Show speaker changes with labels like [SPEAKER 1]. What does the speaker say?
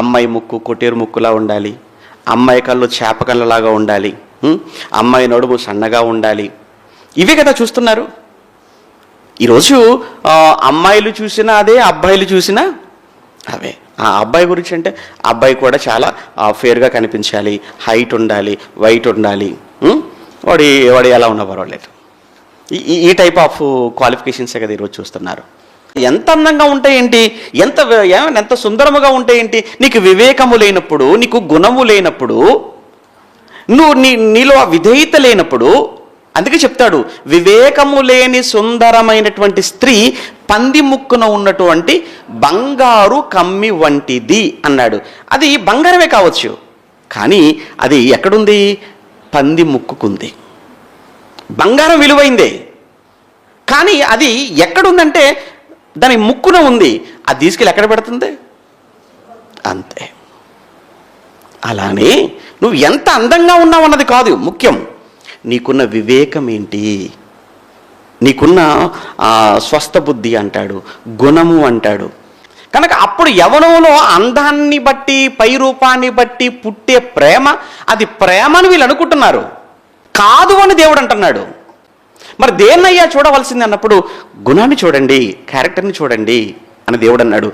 [SPEAKER 1] అమ్మాయి ముక్కు కొట్టేరు ముక్కులా ఉండాలి, అమ్మాయి కళ్ళు చేప కళ్ళలాగా ఉండాలి, అమ్మాయి నడుము సన్నగా ఉండాలి. ఇవే కదా చూస్తున్నారు ఈరోజు. అమ్మాయిలు చూసినా అదే, అబ్బాయిలు చూసినా అవే. ఆ అబ్బాయి గురించి అంటే అబ్బాయి కూడా చాలా ఫేర్గా కనిపించాలి, హైట్ ఉండాలి, వైట్ ఉండాలి, వాడు ఎలా ఉన్నా పర్వాలేదు. ఈ టైప్ ఆఫ్ క్వాలిఫికేషన్సే కదా ఈరోజు చూస్తున్నారు. ఎంత అందంగా ఉంటాయేంటి, ఎంత సుందరముగా ఉంటాయేంటి? నీకు వివేకము లేనప్పుడు, నీకు గుణము లేనప్పుడు, నీలో ఆ విధేయత లేనప్పుడు, అందుకే చెప్తాడు వివేకము లేని సుందరమైనటువంటి స్త్రీ పంది ముక్కున ఉన్నటువంటి బంగారు కమ్మి వంటిది అన్నాడు. అది బంగారమే కావచ్చు, కానీ అది ఎక్కడుంది? పంది ముక్కుకుంది. బంగారం విలువైందే, కానీ అది ఎక్కడుందంటే దాని ముక్కున ఉంది. అది తీసుకెళ్ళి ఎక్కడ పెడుతుంది? అంతే. అలానే నువ్వు ఎంత అందంగా ఉన్నావు అన్నది కాదు ముఖ్యం, నీకున్న వివేకం ఏంటి, నీకున్న స్వస్థ బుద్ధి అంటాడు, గుణము అంటాడు. కనుక అప్పుడు యవ్వనంలో అందాన్ని బట్టి, పై రూపాన్ని బట్టి పుట్టే ప్రేమ, అది ప్రేమని వీళ్ళు అనుకుంటున్నారు, కాదు అని దేవుడు అంటున్నాడు. మరి దేన్నయ్యా చూడవలసింది అన్నప్పుడు గుణాన్ని చూడండి, క్యారెక్టర్ని చూడండి అని దేవుడు అన్నాడు.